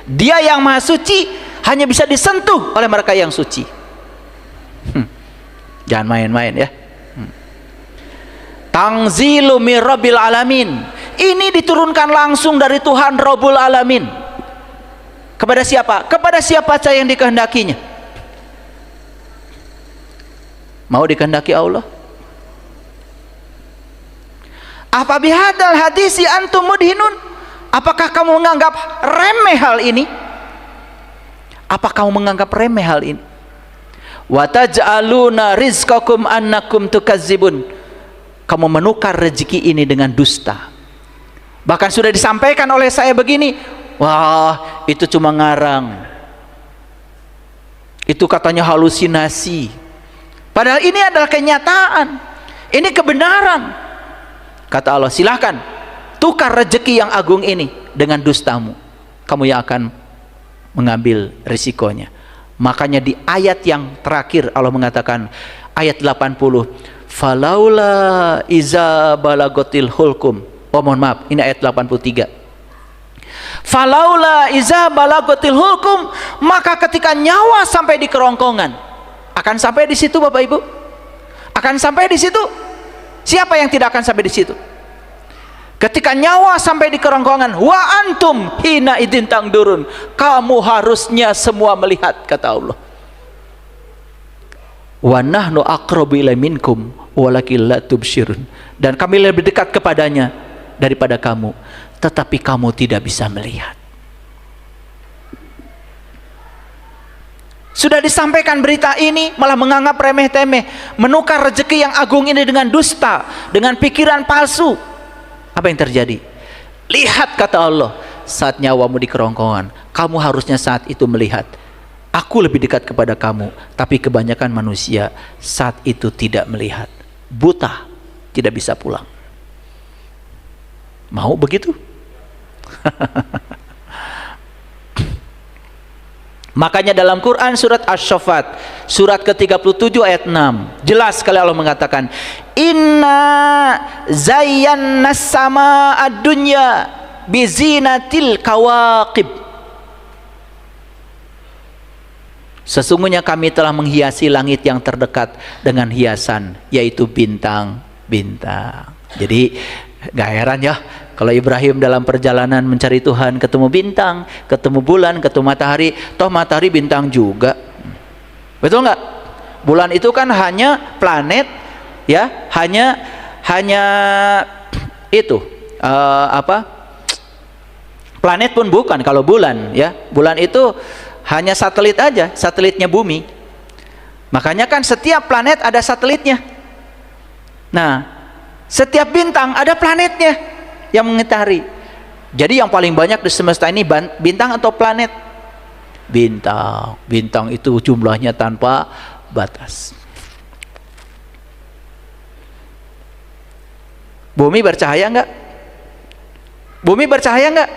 Dia yang maha suci hanya bisa disentuh oleh mereka yang suci. Jangan main-main ya. Tanzilu mir rabbil alamin, ini diturunkan langsung dari Tuhan Rabbul Alamin. Kepada siapa? Kepada siapa saja yang dikehendakinya. Mau dikehendaki Allah? Apa bihadzal hadisi antum mudhinun? Apakah kamu menganggap remeh hal ini? Apa kamu menganggap remeh hal ini? Wa taj'aluna rizqakum annakum tukazzibun. Kamu menukar rezeki ini dengan dusta. Bahkan sudah disampaikan oleh saya begini, Wah, itu cuma ngarang. Itu katanya halusinasi. Padahal ini adalah kenyataan. Ini kebenaran. Kata Allah, silahkan tukar rezeki yang agung ini dengan dustamu. Kamu yang akan mengambil risikonya. Makanya di ayat yang terakhir Allah mengatakan, ayat 80, falaula iza balagotil hulkum. Oh mohon maaf, ini ayat 83. Falaula iza balagotil hulkum, maka ketika nyawa sampai di kerongkongan. Akan sampai di situ Bapak Ibu? Akan sampai di situ? Siapa yang tidak akan sampai di situ? Ketika nyawa sampai di kerongkongan, wa antum hina idin tangdurun, kamu harusnya semua melihat, kata Allah. Wa nahnu aqrabu ilaihi minkum walakin la tubsirun, dan kami lebih dekat kepadanya daripada kamu, tetapi kamu tidak bisa melihat. Sudah disampaikan berita ini, malah menganggap remeh-temeh, menukar rezeki yang agung ini dengan dusta, dengan pikiran palsu. Apa yang terjadi? Lihat, kata Allah, saat nyawamu di kerongkongan, kamu harusnya saat itu melihat. Aku lebih dekat kepada kamu, tapi kebanyakan manusia saat itu tidak melihat, buta, tidak bisa pulang. Mau begitu? Makanya dalam Quran surat Asy-Syaffat surat ke-37 ayat 6 jelas sekali Allah mengatakan, inna zayyana sama ad-dunya bizinatil kawaqib. Sesungguhnya kami telah menghiasi langit yang terdekat dengan hiasan, yaitu bintang-bintang. Jadi gak heran ya kalau Ibrahim dalam perjalanan mencari Tuhan ketemu bintang, ketemu bulan, ketemu matahari. Toh matahari bintang juga, betul nggak? Bulan itu kan hanya planet, ya, hanya itu planet pun bukan. Kalau bulan, ya, bulan itu hanya satelit aja, satelitnya bumi. Makanya kan setiap planet ada satelitnya. Nah, setiap bintang ada planetnya yang mengitari. Jadi yang paling banyak di semesta ini bintang atau planet? Bintang. Bintang itu jumlahnya tanpa batas. Bumi bercahaya enggak? Bumi bercahaya enggak?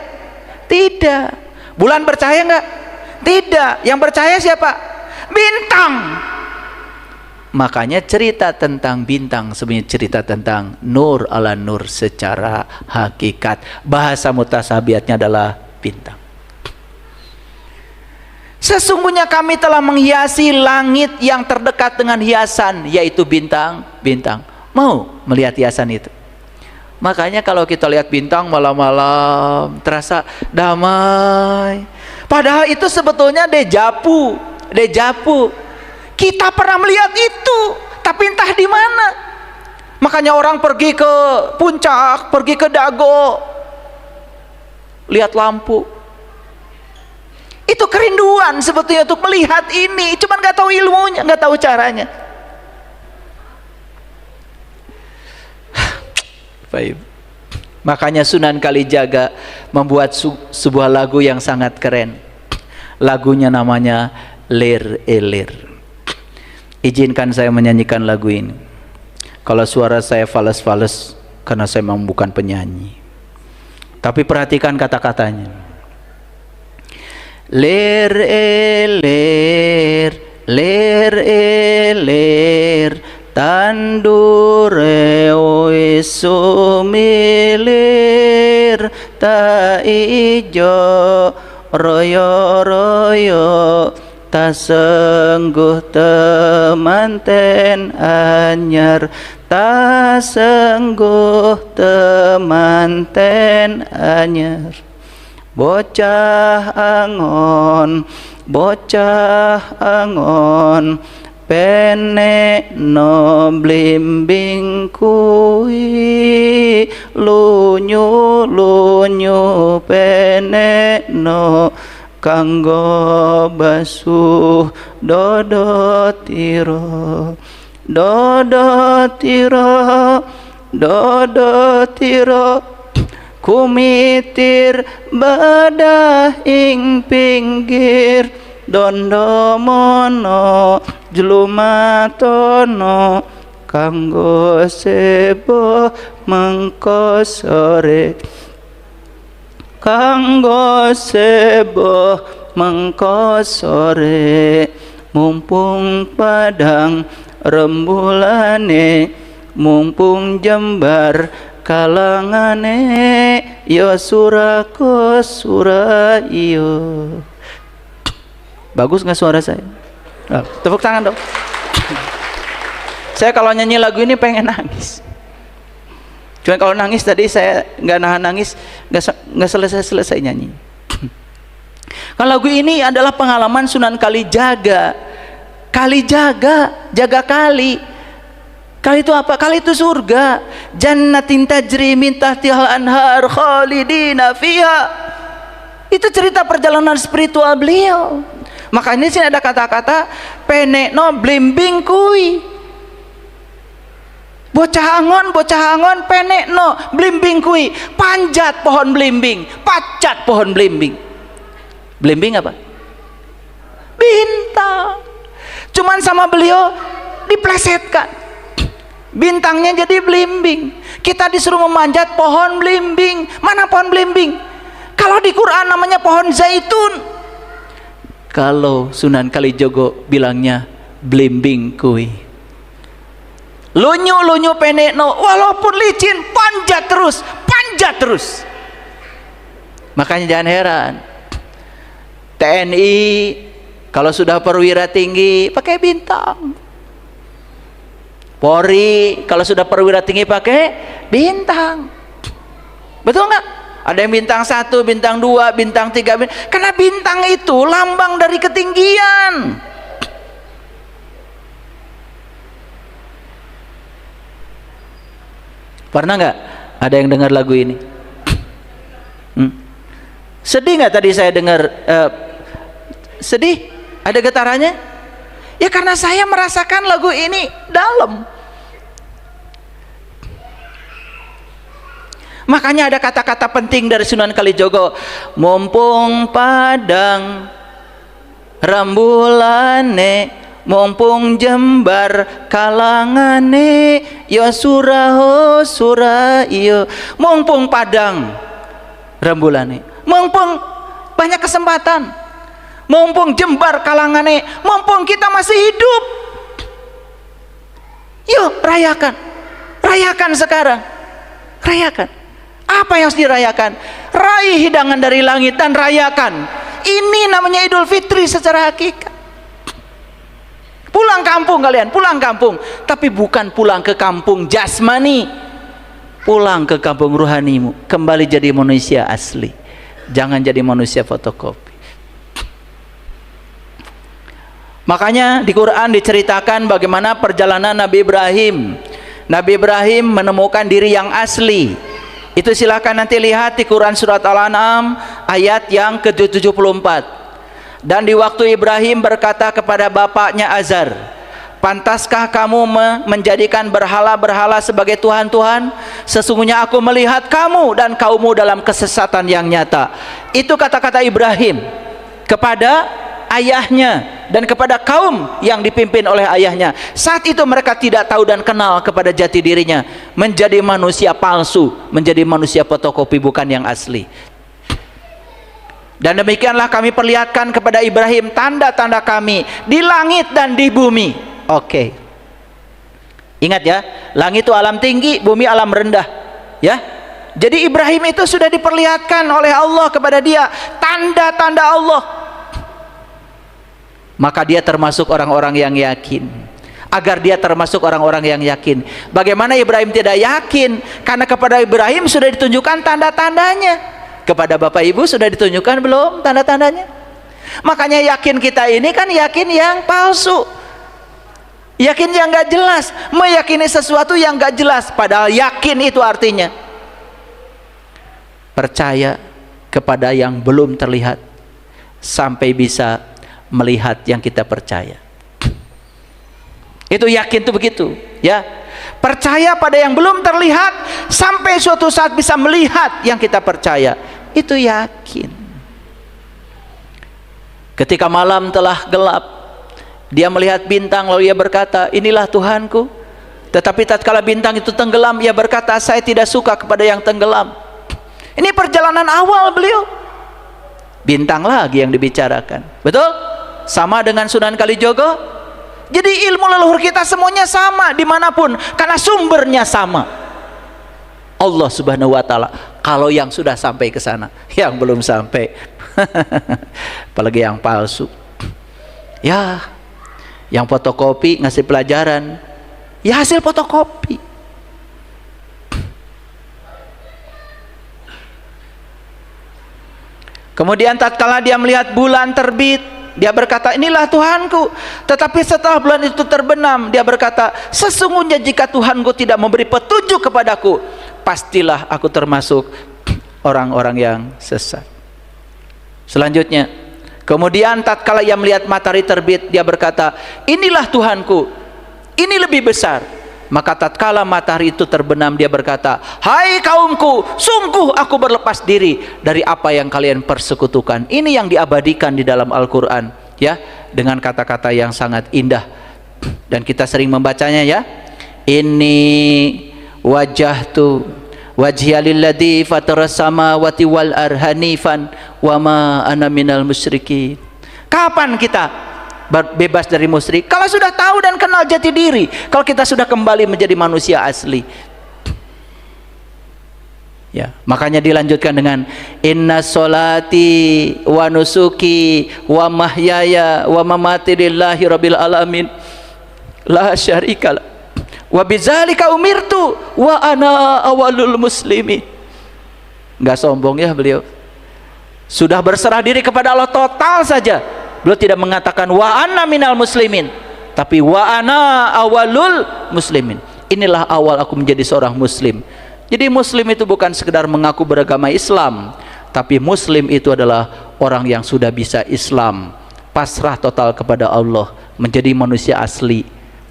Tidak. Bulan bercahaya enggak? Tidak. Yang bercahaya siapa? Bintang. Makanya cerita tentang bintang sebenarnya cerita tentang nur ala nur secara hakikat. Bahasa mutasyabihatnya adalah bintang. Sesungguhnya kami telah menghiasi langit yang terdekat dengan hiasan, yaitu bintang-bintang. Mau melihat hiasan itu? Makanya kalau kita lihat bintang malam-malam terasa damai. Padahal itu sebetulnya dejavu. Kita pernah melihat itu, tapi entah di mana. Makanya orang pergi ke puncak, pergi ke Dago, lihat lampu. Itu kerinduan sebetulnya untuk melihat ini, cuman nggak tahu ilmunya, nggak tahu caranya. Baik. Makanya Sunan Kalijaga membuat sebuah lagu yang sangat keren. Lagunya namanya Lir Elir. Izinkan saya menyanyikan lagu ini. Kalau suara saya fales-fales karena saya memang bukan penyanyi. Tapi perhatikan kata-katanya. Lir elir, lir elir, tandure sumilir, ta ijo royo royo, ta sengguh temanten anyar, ta sengguh temanten anyar. Bocah angon, pene no blimbing kui, lunyu pene no kanggo basuh dodo tiro, kumitir bedah ing pinggir dondomono jlumatono kanggo sebo mengko sore, kanggo sebo mengko sore, mumpung padang rembulane, mumpung jembar kalangane, yo surako surayo. Bagus nggak suara saya? Tepuk tangan dong. Saya kalau nyanyi lagu ini pengen nangis. Cuma kalau nangis tadi saya nggak nahan nangis, nggak selesai nyanyi. Kalau lagu ini adalah pengalaman Sunan Kalijaga. Kalijaga, jaga kali. Kali itu apa? Kali itu surga. Jannatin tajri min tahtihal anhar khalidina fiha. Itu cerita perjalanan spiritual beliau. Makanya sini ada kata-kata penekno blimbing kui. Bocah angon penekno blimbing kui. Panjat pohon blimbing, pacat pohon blimbing. Blimbing apa? Bintang. Cuman sama beliau diplesetkan. Bintangnya jadi blimbing. Kita disuruh memanjat pohon blimbing. Mana pohon blimbing? Kalau di Quran namanya pohon zaitun. Kalau Sunan Kalijogo bilangnya blimbing kui. Lunyu penekno, walaupun licin panjat terus. Makanya jangan heran TNI kalau sudah perwira tinggi pakai bintang. Polri kalau sudah perwira tinggi pakai bintang. Betul nggak? Ada yang bintang 1, bintang 2, bintang 3, karena bintang itu lambang dari ketinggian. Pernah nggak ada yang dengar lagu ini? Sedih nggak tadi saya dengar? Sedih? Ada getarannya? Ya karena saya merasakan lagu ini dalam. Makanya ada kata-kata penting dari Sunan Kalijogo. Mumpung padang rembulane, mumpung jembar kalangane, yo suraho surayo. Mumpung padang rembulane, mumpung banyak kesempatan, mumpung jembar kalangane, mumpung kita masih hidup. Yuk rayakan sekarang, rayakan. Apa yang harus dirayakan? Raih hidangan dari langit dan rayakan. Ini namanya Idul Fitri secara hakikat. Pulang kampung kalian, pulang kampung, tapi bukan pulang ke kampung jasmani, pulang ke kampung ruhanimu, kembali jadi manusia asli. Jangan jadi manusia fotokopi. Makanya di Quran diceritakan bagaimana perjalanan Nabi Ibrahim. Nabi Ibrahim menemukan diri yang asli. Itu silahkan nanti lihat di Quran surat Al-An'am ayat yang ke-74. Dan di waktu Ibrahim berkata kepada bapaknya Azar, pantaskah kamu menjadikan berhala-berhala sebagai Tuhan-Tuhan? Sesungguhnya aku melihat kamu dan kaummu dalam kesesatan yang nyata. Itu kata-kata Ibrahim kepada ayahnya dan kepada kaum yang dipimpin oleh ayahnya. Saat itu mereka tidak tahu dan kenal kepada jati dirinya, menjadi manusia palsu, menjadi manusia fotokopi, bukan yang asli. Dan demikianlah kami perlihatkan kepada Ibrahim tanda-tanda kami di langit dan di bumi. Oke. Ingat ya, langit itu alam tinggi, bumi alam rendah. Ya. Jadi Ibrahim itu sudah diperlihatkan oleh Allah kepada dia tanda-tanda Allah. Maka dia termasuk orang-orang yang yakin. Agar dia termasuk orang-orang yang yakin. Bagaimana Ibrahim tidak yakin? Karena kepada Ibrahim sudah ditunjukkan tanda-tandanya. Kepada Bapak Ibu sudah ditunjukkan belum tanda-tandanya? Makanya yakin kita ini kan yakin yang palsu, yakin yang gak jelas, meyakini sesuatu yang gak jelas. Padahal yakin itu artinya percaya kepada yang belum terlihat sampai bisa melihat yang kita percaya. Itu yakin itu begitu, ya. Percaya pada yang belum terlihat sampai suatu saat bisa melihat yang kita percaya. Itu yakin. Ketika malam telah gelap, dia melihat bintang lalu ia berkata, inilah Tuhanku. Tetapi tatkala bintang itu tenggelam, ia berkata, saya tidak suka kepada yang tenggelam. Ini perjalanan awal beliau. Bintang lagi yang dibicarakan. Betul? Sama dengan Sunan Kalijogo. Jadi ilmu leluhur kita semuanya sama dimanapun, karena sumbernya sama. Allah Subhanahu wa ta'ala. Kalau yang sudah sampai ke sana, yang belum sampai apalagi yang palsu, ya, yang fotokopi ngasih pelajaran, ya hasil fotokopi. Kemudian tatkala dia melihat bulan terbit, dia berkata, inilah Tuhanku. Tetapi setelah bulan itu terbenam, dia berkata, sesungguhnya jika Tuhanku tidak memberi petunjuk kepadaku, pastilah aku termasuk orang-orang yang sesat. Selanjutnya, kemudian tatkala ia melihat matahari terbit, dia berkata, inilah Tuhanku, ini lebih besar. Maka tatkala matahari itu terbenam, dia berkata, hai kaumku, sungguh aku berlepas diri dari apa yang kalian persekutukan. Ini yang diabadikan di dalam Al-Quran, ya, dengan kata-kata yang sangat indah, dan kita sering membacanya, ya. Inni wajahtu wajhiya lilladzi fatara samawati wal arhanifan wa ma ana minal musyrikin. Kapan kita bebas dari musyrik? Kalau sudah tahu dan kenal jati diri, kalau kita sudah kembali menjadi manusia asli, ya. Makanya dilanjutkan dengan inna sholati wa nusuki wa mahyaya wa mamati lillahi rabbil alamin la syarika wa bidzalika umirtu wa ana awalul muslimin. Enggak sombong ya beliau, sudah berserah diri kepada Allah total saja. Beliau tidak mengatakan wa ana minal muslimin, tapi wa ana awalul muslimin. Inilah awal aku menjadi seorang muslim. Jadi muslim itu bukan sekedar mengaku beragama Islam, tapi muslim itu adalah orang yang sudah bisa Islam, pasrah total kepada Allah, menjadi manusia asli,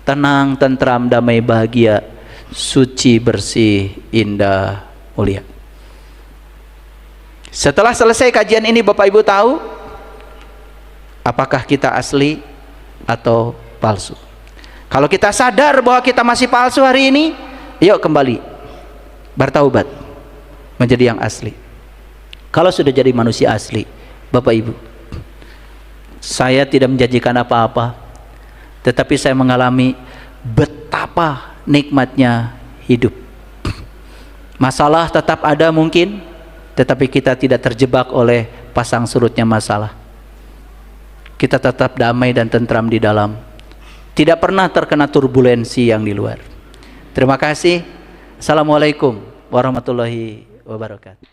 tenang, tentram, damai, bahagia, suci, bersih, indah, mulia. Setelah selesai kajian ini, Bapak Ibu tahu apakah kita asli atau palsu? Kalau kita sadar bahwa kita masih palsu hari ini, yuk kembali bertaubat menjadi yang asli. Kalau sudah jadi manusia asli, Bapak Ibu, saya tidak menjanjikan apa-apa, tetapi saya mengalami betapa nikmatnya hidup. Masalah tetap ada mungkin, tetapi kita tidak terjebak oleh pasang surutnya masalah. Kita tetap damai dan tentram di dalam, tidak pernah terkena turbulensi yang di luar. Terima kasih. Assalamualaikum warahmatullahi wabarakatuh.